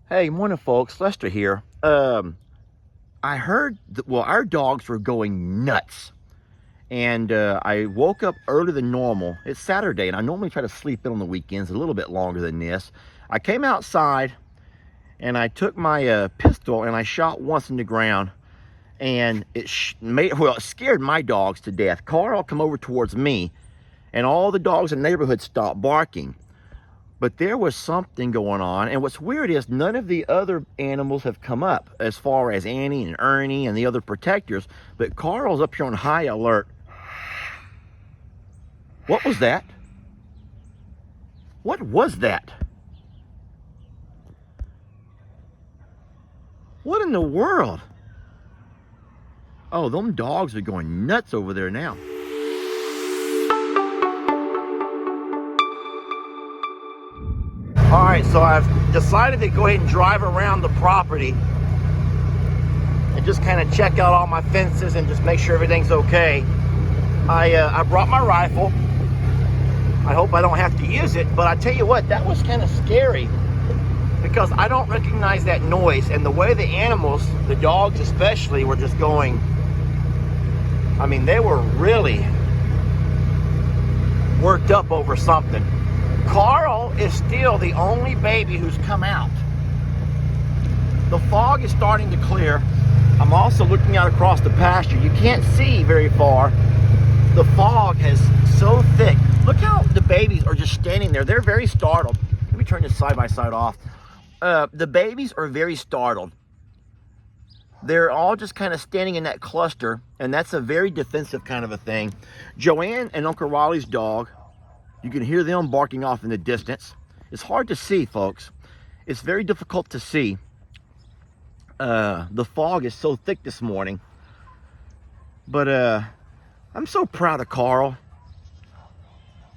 Hey, morning folks, Lester here. I heard that, well, our dogs were going nuts. And I woke up earlier than normal. It's Saturday, and I normally try to sleep in on the weekends a little bit longer than this. I came outside, and I took my pistol, and I shot once in the ground. And it scared my dogs to death. Carl come over towards me, and all the dogs in the neighborhood stopped barking. But there was something going on, and what's weird is none of the other animals have come up, as far as Annie and Ernie and the other protectors, but Carl's up here on high alert. What was that? What was that? What in the world? Oh, them dogs are going nuts over there now. All right, so I've decided to go ahead and drive around the property and just kind of check out all my fences and just make sure everything's okay. I brought my rifle. I hope I don't have to use it, but I tell you what, that was kind of scary because I don't recognize that noise, and the way the animals, the dogs especially, were just going, I mean, they were really worked up over something. Carl is still the only baby who's come out. The fog is starting to clear. I'm also looking out across the pasture. You can't see very far. The fog is so thick. Look how the babies are just standing there. They're very startled. Let me turn this side by side off. The babies are very startled. They're all just kind of standing in that cluster, and that's a very defensive kind of a thing. Joanne and Uncle Raleigh's dog, you can hear them barking off in the distance. It's hard to see, folks. It's very difficult to see. The fog is so thick this morning. But I'm so proud of Carl.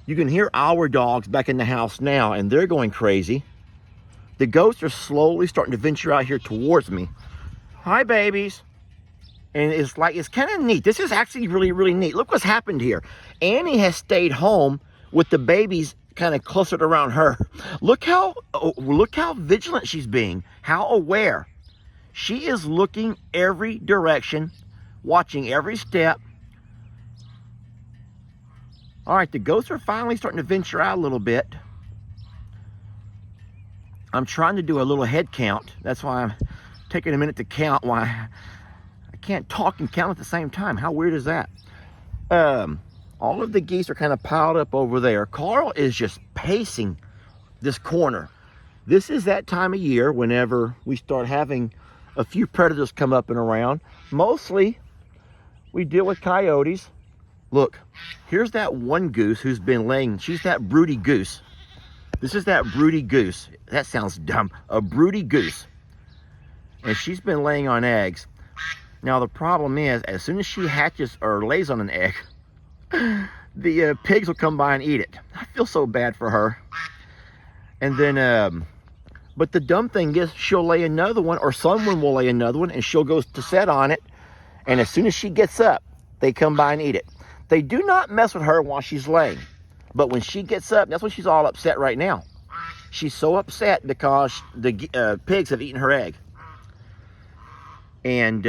You can hear our dogs back in the house now, and they're going crazy. The ghosts are slowly starting to venture out here towards me. Hi, babies. And it's kind of neat. This is actually really, really neat. Look what's happened here. Annie has stayed home with the babies kind of clustered around her. Look how vigilant she's being, how aware. She is looking every direction, watching every step. All right, the ghosts are finally starting to venture out a little bit. I'm trying to do a little head count. That's why I'm taking a minute to count. Why I can't talk and count at the same time. How weird is that? All of the geese are kind of piled up over there. Carl is just pacing this corner. This is that time of year whenever we start having a few predators come up and around. Mostly, we deal with coyotes. Look, here's that one goose who's been laying. She's that broody goose. This is that broody goose. That sounds dumb. A broody goose. And she's been laying on eggs. Now, the problem is, as soon as she hatches or lays on an egg, the pigs will come by and eat it. I feel so bad for her. And then, but the dumb thing is, she'll lay another one, or someone will lay another one, and she'll go to set on it. And as soon as she gets up, they come by and eat it. They do not mess with her while she's laying. But when she gets up, that's when she's all upset right now. She's so upset because the pigs have eaten her egg. And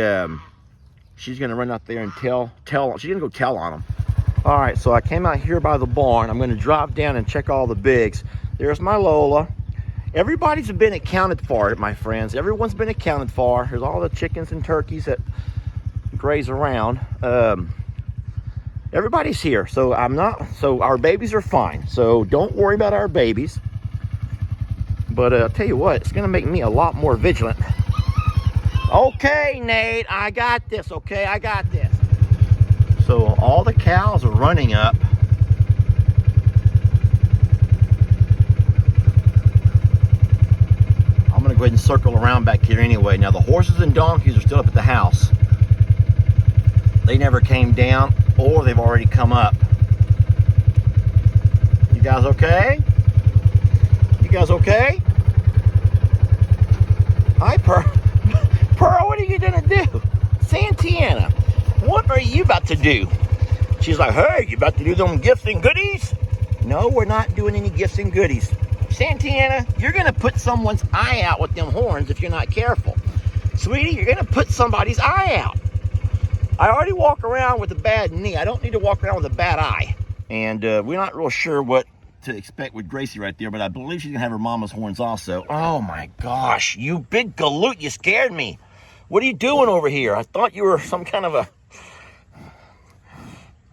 she's going to run out there and tell. She's going to go tell on them. All right, so I came out here by the barn. I'm going to drive down and check all the bigs. There's my Lola. Everybody's been accounted for, my friends. Everyone's been accounted for. There's all the chickens and turkeys that graze around. Everybody's here, so our babies are fine. So don't worry about our babies. But I'll tell you what, it's going to make me a lot more vigilant. Okay, Nate, I got this, okay? I got this. So all the cows are running up. I'm going to go ahead and circle around back here anyway. Now, the horses and donkeys are still up at the house. They never came down, or they've already come up. You guys okay? You guys okay? Hi, Pearl. Pearl, what are you gonna do? Santana, what are you about to do? She's like, hey, you about to do them gifts and goodies? No, we're not doing any gifts and goodies. Santana, you're gonna put someone's eye out with them horns if you're not careful. Sweetie, you're gonna put somebody's eye out. I already walk around with a bad knee. I don't need to walk around with a bad eye. And we're not real sure what to expect with Gracie right there, but I believe she's gonna have her mama's horns also. Oh my gosh, you big galoot, you scared me. What are you doing over here? I thought you were some kind of a...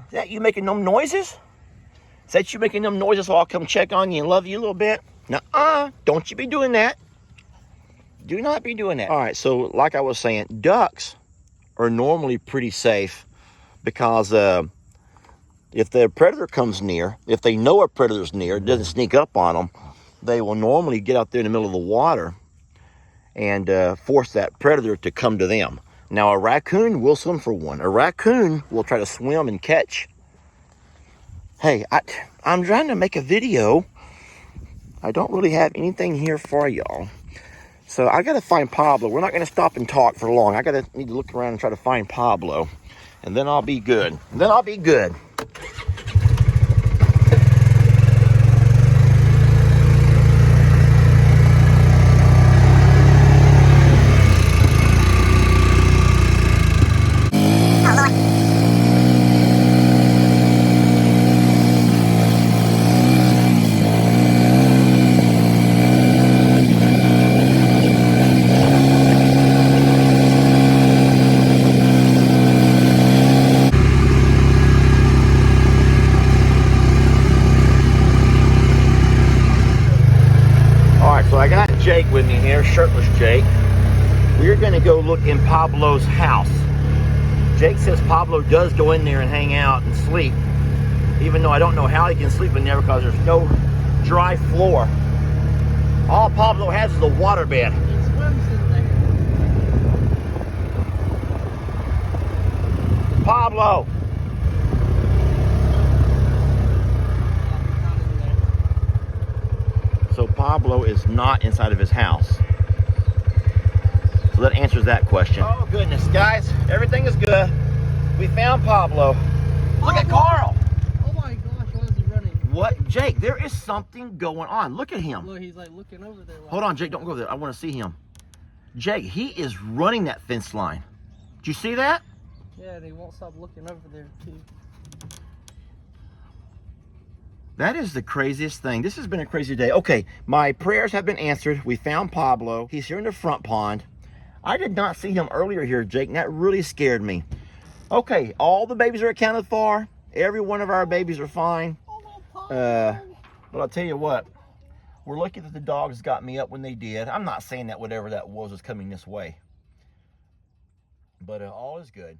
Is that you making them noises? Is that you making them noises so I'll come check on you and love you a little bit? Nuh-uh, don't you be doing that. Do not be doing that. All right, so like I was saying, ducks are normally pretty safe because if the predator comes near, if they know a predator's near, it doesn't sneak up on them, they will normally get out there in the middle of the water and force that predator to come to them. Now, a raccoon will swim for one. A raccoon will try to swim and catch. Hey, I'm trying to make a video. I don't really have anything here for y'all. So I gotta find Pablo. We're not gonna stop and talk for long. Need to look around and try to find Pablo. And then I'll be good. So I got Jake with me here, shirtless Jake. We're gonna go look in Pablo's house. Jake says Pablo does go in there and hang out and sleep, even though I don't know how he can sleep in there because there's no dry floor. All Pablo has is a water bed. He swims in there. Pablo! So Pablo is not inside of his house. So that answers that question. Oh goodness, guys, everything is good. We found Pablo. Look at Carl. Oh my gosh, why is he running? What? Jake, there is something going on. Look at him. Look, he's like looking over there. Hold on, Jake, don't go there. I want to see him. Jake, he is running that fence line. Did you see that? Yeah, and he won't stop looking over there too. That is the craziest thing. This has been a crazy day. Okay, my prayers have been answered. We found Pablo. He's here in the front pond. I did not see him earlier here, Jake, and that really scared me. Okay, all the babies are accounted for. Every one of our babies are fine. But I'll tell you what, we're lucky that the dogs got me up when they did. I'm not saying that whatever that was coming this way. But all is good.